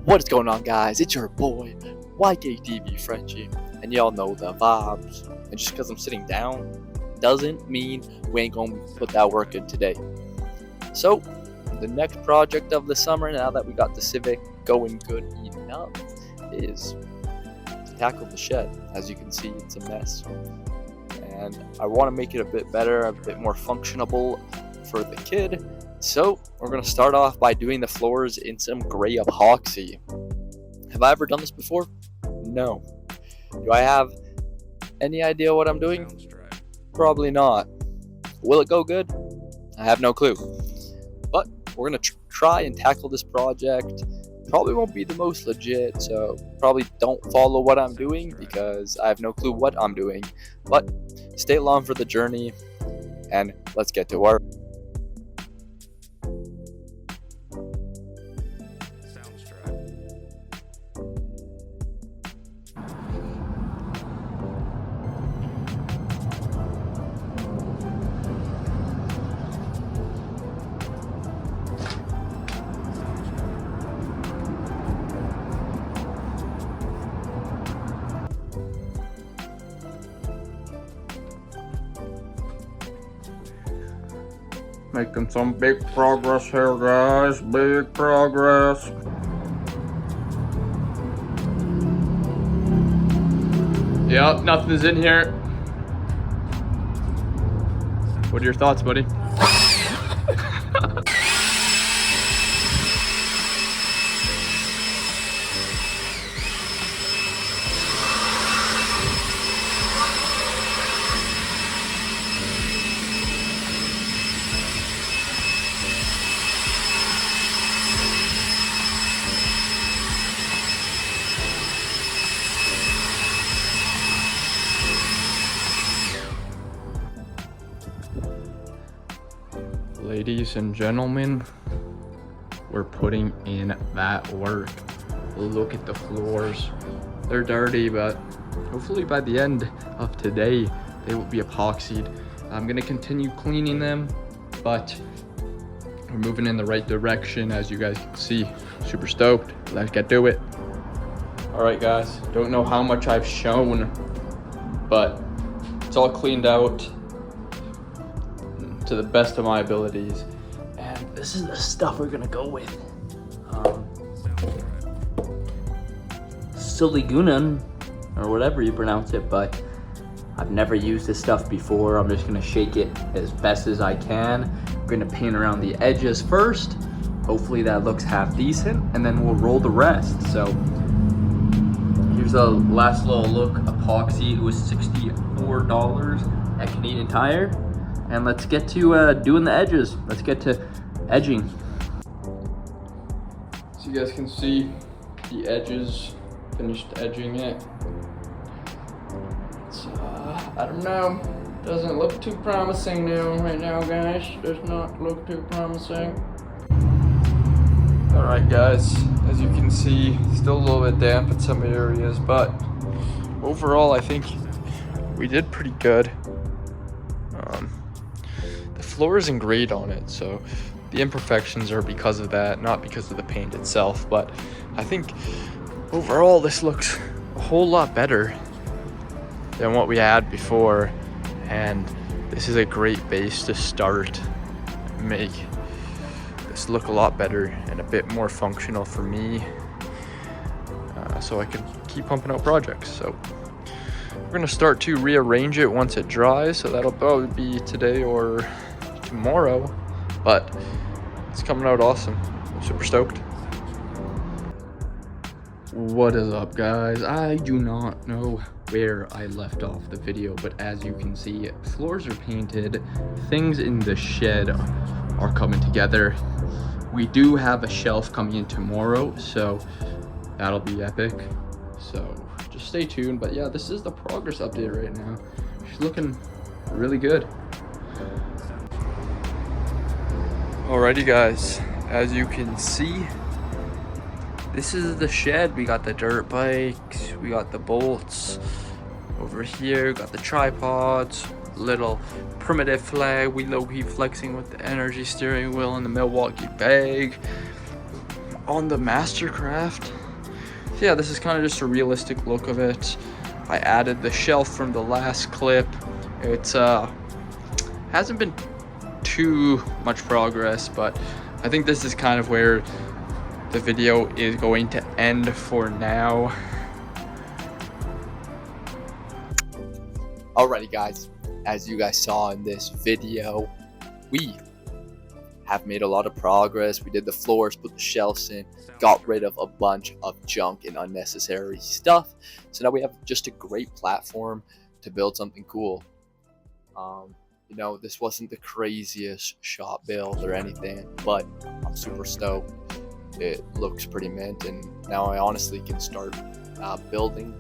What is going on, guys? It's your boy YKTV Frenchie, and y'all know the vibes. And just because I'm sitting down doesn't mean we ain't gonna put that work in today. So the next project of the summer, now that we got the Civic going good enough, is to tackle the shed. As you can see, it's a mess, and I want to make it a bit better, a bit more functionable for the kid. So we're going to start off by doing the floors in some gray epoxy. Have I ever done this before? No. Do I have any idea what I'm doing? Probably not. Will it go good? I have no clue. But we're going to try and tackle this project. Probably won't be the most legit, so probably don't follow what I'm doing because I have no clue what I'm doing. But stay along for the journey, and let's get to work. Making some big progress here, guys. Big progress. Yep, nothing's in here. What are your thoughts, buddy? Ladies and gentlemen, we're putting in that work. Look at the floors. They're dirty, but hopefully by the end of today, they will be epoxied. I'm gonna continue cleaning them, but we're moving in the right direction, as you guys can see. Super stoked. Let's get to it. All right, guys, don't know how much I've shown, but it's all cleaned out to the best of my abilities, and this is the stuff we're gonna go with. Siligunan, or whatever you pronounce it, but I've never used this stuff before. I'm just gonna shake it as best as I can. I'm gonna paint around the edges first. Hopefully that looks half decent, and then we'll roll the rest. So here's a last little look. Epoxy, it was $64 at Canadian Tire. And let's get to doing the edges. Let's get to edging. So you guys can see the edges, finished edging it. It's, I don't know, doesn't look too promising now, right now, guys. Does not look too promising. All right, guys, as you can see, still a little bit damp in some areas, but overall, I think we did pretty good. The floor is engraved on it, so the imperfections are because of that, not because of the paint itself. But I think overall this looks a whole lot better than what we had before, and this is a great base to start and make this look a lot better and a bit more functional for me, so I can keep pumping out projects. So we're gonna start to rearrange it once it dries, so that'll probably be today or tomorrow, but it's coming out awesome. I'm super stoked. What is up, guys? I do not know where I left off the video, but as you can see, floors are painted, things in the shed are coming together. We do have a shelf coming in tomorrow, so that'll be epic. So just stay tuned. But yeah, this is the progress update right now. She's looking really good. Alrighty, guys, as you can see, this is the shed. We got the dirt bikes, we got the bolts over here, we got the tripods, little primitive flag. We low-key flexing with the energy steering wheel and the Milwaukee bag. On the Mastercraft, So yeah, this is kind of just a realistic look of it. I added the shelf from the last clip. It's hasn't been too much progress, but I think this is kind of where the video is going to end for now. Alrighty guys, as you guys saw in this video, we have made a lot of progress. We did the floors, put the shelves in, got rid of a bunch of junk and unnecessary stuff. So now we have just a great platform to build something cool. You know, this wasn't the craziest shop build or anything, but I'm super stoked. It looks pretty mint, and now I honestly can start building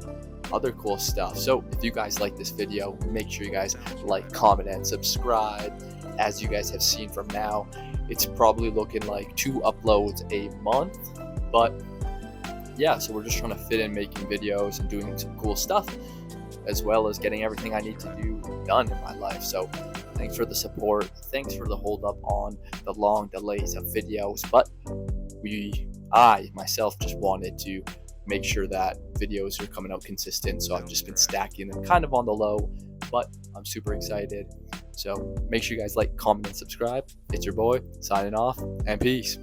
other cool stuff. So if you guys like this video, make sure you guys like, comment, and subscribe. As you guys have seen from now, it's probably looking like 2 uploads a month, but yeah, so we're just trying to fit in making videos and doing some cool stuff, as well as getting everything I need to do done in my life. So thanks for the support, thanks for the hold up on the long delays of videos, but I myself just wanted to make sure that videos are coming out consistent, so I've just been stacking them kind of on the low, but I'm super excited. So make sure you guys like, comment, and subscribe. It's your boy signing off, and peace.